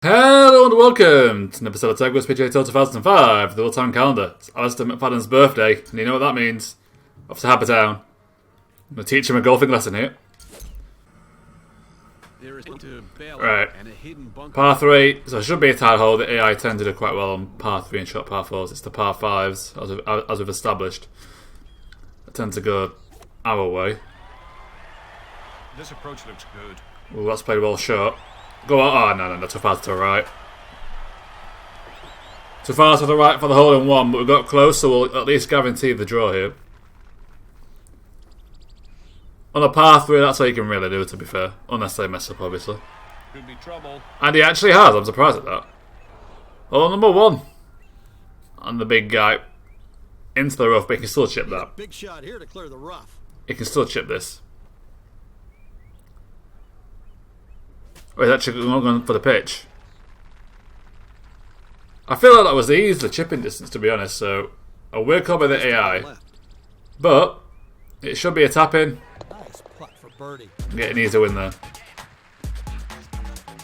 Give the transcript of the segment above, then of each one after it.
Hello and welcome to an episode of Redwood's PGA Tour 2005, the all-time calendar. It's Alastair McFadden's birthday, and you know what that means. Off to Habertown. I'm going to teach him a golfing lesson here. Right, par 3, so it should be a tight hole. The AI tend to do quite well on par 3 and short par 4s. It's the par 5s, as we've established. It tends to go our way. This approach looks good. Well, that's played well short. Go on. Oh, no, too far to the right. Too far to the right for the hole in one, but we got close, so we'll at least guarantee the draw here. On a par 3, that's all you can really do, to be fair. Unless they mess up, obviously. Could be trouble. And he actually has, I'm surprised at that. Hole number 1. And the big guy into the rough, but he can still chip that. Big shot here to clear the rough. He can still chip this. Oh, he's actually going for the pitch. I feel like that was the chipping distance, to be honest, so a weird call by the AI. But it should be a tap-in. Nice putt for birdie. Yeah, it needs to win there.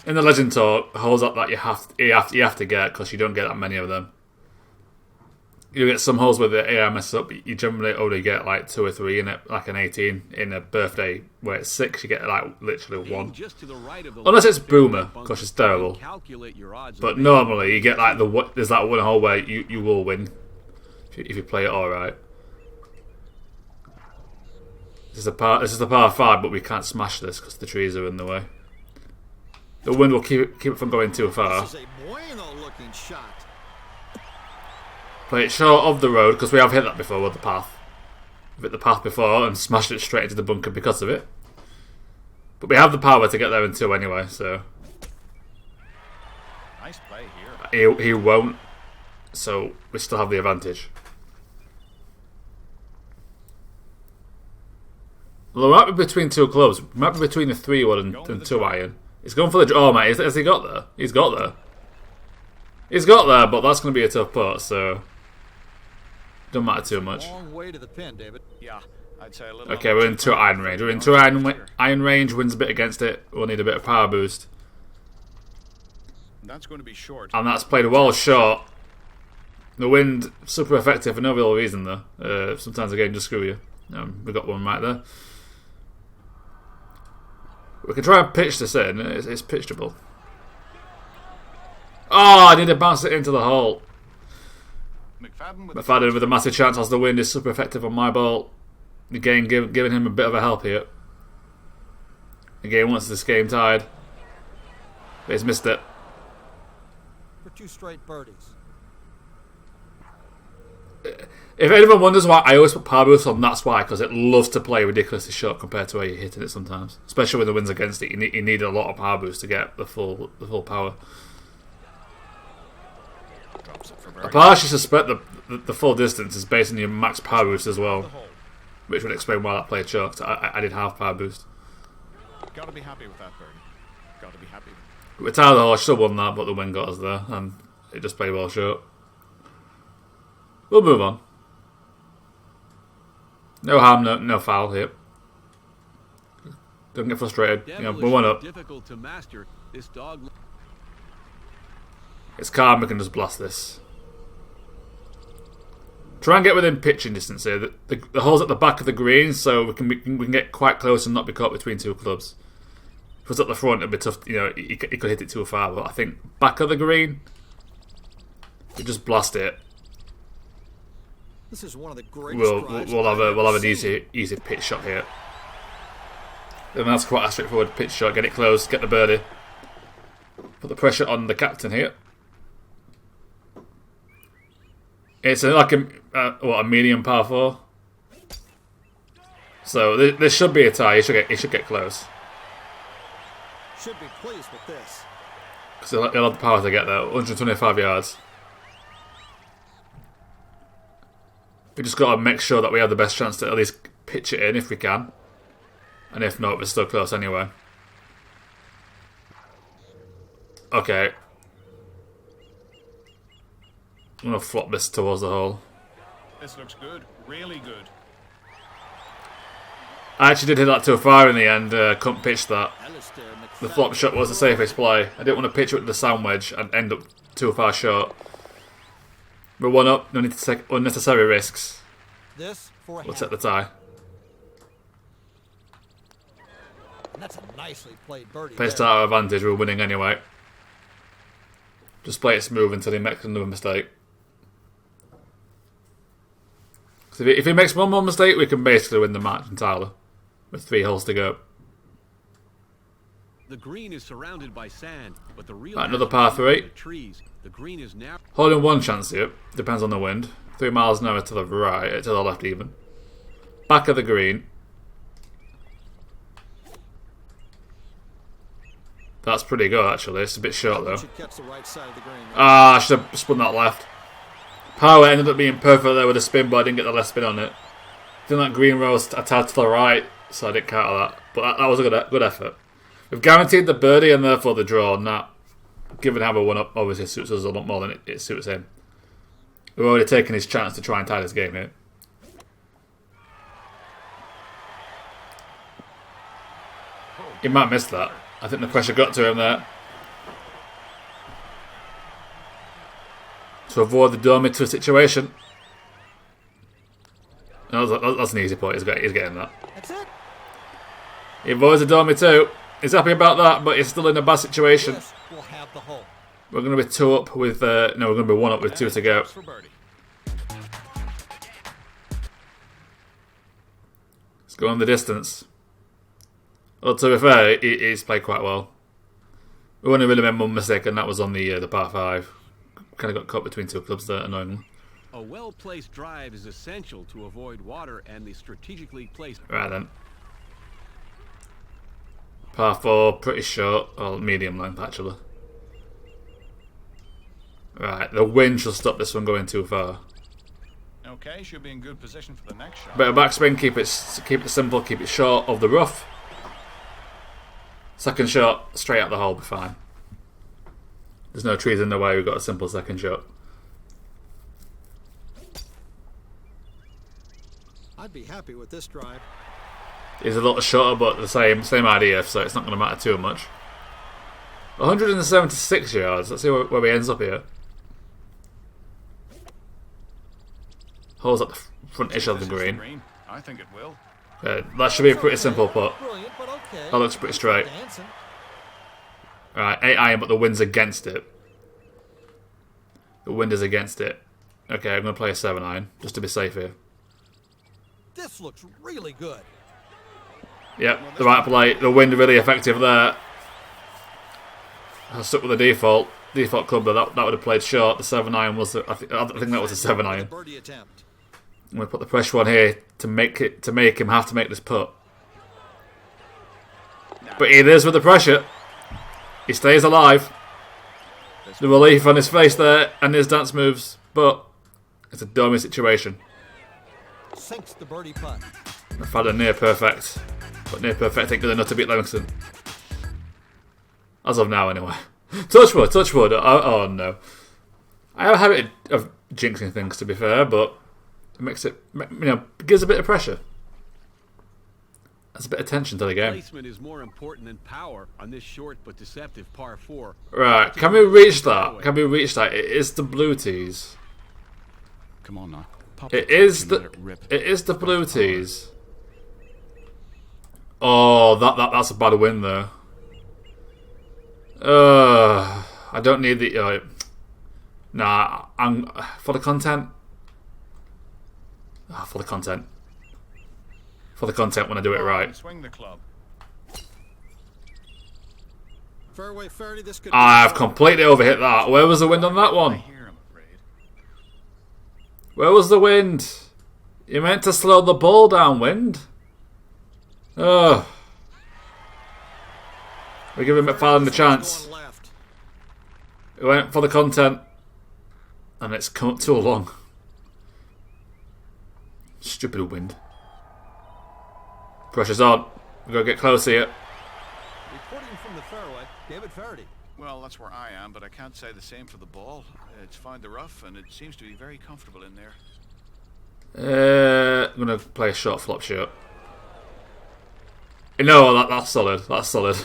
In the Legend Tour, holes like that you have to get, because you don't get that many of them. You get some holes where the AI messes up, but you generally only get like 2 or 3 in it, like an 18. In a birthday where it's 6, you get like literally 1. Unless it's Boomer, because it's terrible. But normally you get like there's that one hole where you will win if you play it alright. This is the par 5, but we can't smash this because the trees are in the way. The wind will keep it from going too far. This is a bueno looking shot. Play it short of the road, because we have hit that before with the path. We've hit the path before and smashed it straight into the bunker because of it. But we have the power to get there in 2 anyway, so... Nice play here. He won't, so we still have the advantage. Well, it might be between 2 clubs. It might be between the 3-wood and 2 iron. He's going for the... Oh, mate, has he got there? He's got there. He's got there, but that's going to be a tough putt, so... Don't matter too much. Long way to the pin, David. Yeah, I'd say a little. Okay, we're in 2 iron range. We're in 2 iron range. Wins a bit against it. We'll need a bit of power boost. That's going to be short. And that's played well short. The wind, super effective for no real reason though. Sometimes the game just screw you. We got one right there. We can try and pitch this in. It's pitchable. Oh, I need to bounce it into the hole. McFadden with a massive chance as the wind is super effective on my ball. Again, giving him a bit of a help here. Again, wants this game tied. But he's missed it. For 2 straight birdies. If anyone wonders why I always put power boost on, that's why, because it loves to play ridiculously short compared to where you're hitting it sometimes. Especially when the wind's against it, you need a lot of power boost to get the full power. I partially suspect the full distance is based on your max power boost as well, which would explain why that played short. I did half power boost. Got to be happy with that, birdie. Got to be happy. With Tyler Hall, I still won that, but the wind got us there, and it just played well short. We'll move on. No harm, no foul here. Don't get frustrated. We're 1 up. It's calm, we can just blast this. Try and get within pitching distance here. The hole's at the back of the green, so we can get quite close and not be caught between 2 clubs. If it was at the front, it'd be tough. He could hit it too far, but I think back of the green, we just blast it. This is one of the great We'll have an easy pitch shot here. And that's quite a straightforward pitch shot. Get it close, get the birdie. Put the pressure on the captain here. It's like a medium par 4. So this should be a tie. He should get close. Should be pleased with this. Because he'll have the power to get there. 125 yards. We just got to make sure that we have the best chance to at least pitch it in if we can. And if not, we're still close anyway. Okay. I'm going to flop this towards the hole. This looks good. Really good. I actually did hit that too far in the end. Couldn't pitch that. Alastair The McFadden. flop shot was the safest play. I didn't want to pitch it with the sand wedge and end up too far short. We're 1 up. No need to take unnecessary risks. This for a We'll hat. take the tie. And that's a nicely played birdie. Placed there. our advantage. We're winning anyway. Just play it smooth until he makes another mistake. 'Cause if he makes one more mistake, we can basically win the match entirely. With 3 holes to go. The green is surrounded by sand, but the real Right, another par 3. trees. The green is now Holding 1 chance here. Depends on the wind. 3 miles an hour to the right, to the left even. Back of the green. That's pretty good actually. It's a bit short though. Should catch the right side of the green. Ah, I should have spun that left. Power ended up being perfect there with a spin, but I didn't get the left spin on it. Then that green rose a tad to the right, so I didn't count that. But that was a good effort. We've guaranteed the birdie and therefore the draw, and that, given how we're 1 up, obviously suits us a lot more than it suits him. We've already taken his chance to try and tie this game here. He might miss that. I think the pressure got to him there. To avoid the dormy to situation. That's an easy point. He's getting that. That's it. He avoids the dormy too. He's happy about that, but he's still in a bad situation. This will have the hole. We're going to be 2 up with... no, we're going to be 1 up with 2 to go. For birdie. Let's go on the distance. Well, to be fair, he's played quite well. We only really made 1 mistake, and that was on the par 5. Kind of got caught between 2 clubs there, annoyingly. a well-placed drive is essential to avoid water, and the strategically placed Right then. Par 4, pretty short, or medium length actually. Right, the wind should stop this one going too far. Okay, should be in good position for the next shot. Bit of backspin, keep it simple, keep it short of the rough. Second shot, straight out the hole, be fine. There's no trees in the way, we've got a simple second shot. I'd be happy with this drive. It's a little shorter, but the same idea, so it's not going to matter too much. 176 yards, let's see where he ends up here. Holes at the front-ish of the green. I think it will. That should be a pretty simple putt. Brilliant, but okay. That looks pretty straight. Dancing. Alright, 8 iron, but the wind's against it. The wind is against it. Okay, I'm going to play a 7 iron, just to be safe here. This looks really good. Yep, the right play. The wind really effective there. I stuck with the default club, but that would have played short. The 7 iron was, I think that was a 7 iron. Birdie attempt. I'm going to put the pressure on here to make him have to make this putt. But he is with the pressure. He stays alive. The relief on his face there and his dance moves, but it's a dummy situation. Sinks the birdie putt. I've had a near perfect, but near perfect ain't good enough to beat Livingston. As of now, anyway. Touch wood. Oh no. I have a habit of jinxing things, to be fair, but it makes it, gives a bit of pressure. That's a bit of tension to the game. placement is more important than power on this short but deceptive par 4. Right, can we reach that? It is the blue tees. Come on now. Pop It it is and the let it rip. it is the blue tees. Oh, that's a bad win there. I don't need the. Nah, I'm for the content. For the content. For the content when I do it right. Swing the club. Fairway 30, this could I've completely overhit that. Where was the wind on that I one? hear, I'm afraid. Where was the wind? You meant to slow the ball down, wind. Oh. We're giving McFadden the chance. Going left. We went for the content. And it's come up too long. Stupid wind. Pressure's on. We've got to get close here. Reporting from the fairway, David Faraday. Well, that's where I am, but I can't say the same for the ball. It's found the rough, and it seems to be very comfortable in there. I'm going to play a short flop shot. No, that's solid. That's solid.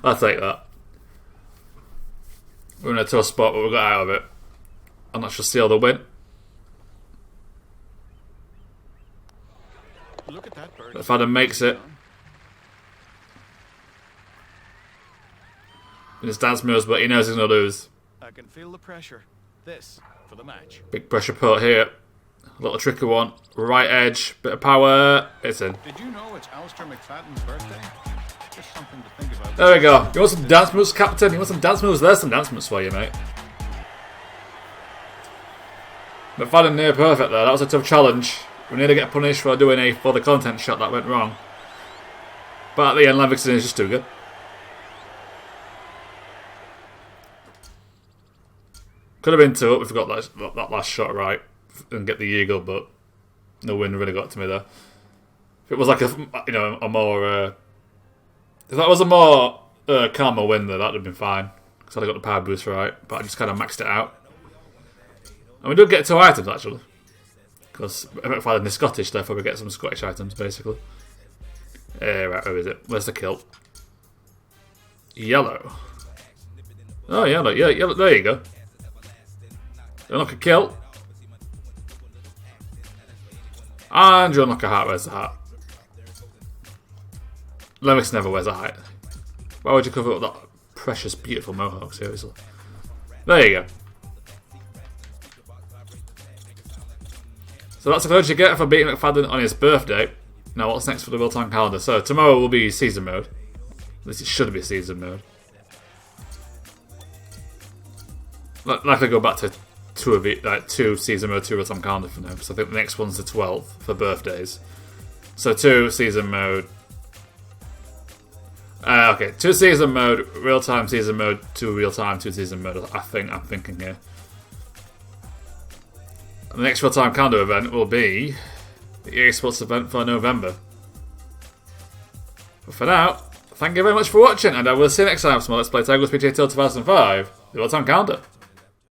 I'll take that. We're in a tough spot, but we got out of it. I'm not sure steal the win. Look at that bird. McFadden makes it. In his dance moves, but he knows he's going to lose. I can feel the pressure. This for the match. Big pressure put here. A little tricky one. Right edge. Bit of power. It's in. Did you know it's Alastair McFadden's birthday? Just something to think about. There we go. You want some dance moves, Captain? You want some dance moves? There's some dance moves for you, mate. McFadden near perfect there. That was a tough challenge. We need to get punished for doing a for the content shot that went wrong. But at the end, Livingston is just too good. Could have been 2 up if we got that last shot right and get the eagle, but the wind really got to me there. If it was like a more if that was a more calmer wind there, that'd have been fine because I'd have got the power boost right. But I just kind of maxed it out, and we did get 2 items actually because McFadden is Scottish, therefore we get some Scottish items basically. Right, where is it? Where's the kilt? Yellow. Oh, yellow. Yeah, yellow. There you go. Unlock a kilt. And you unlock a hat. Where's the hat? Lennox never wears a hat. Why would you cover up that precious, beautiful mohawk, seriously? There you go. So that's the closure you get for beating McFadden on his birthday. Now what's next for the real-time calendar? So tomorrow will be season mode. At least it should be season mode. Like I go back to 2 season mode, 2 real-time calendar for now, because I think the next one's the 12th for birthdays. So 2 season mode. Okay, 2 season mode, real-time season mode, 2 real-time, 2 season mode. I'm thinking here. And the next real-time calendar event will be the EA Sports event for November. But for now, thank you very much for watching, and I will see you next time for more Let's Play Tigers PGA Tour 2005, the real-time calendar.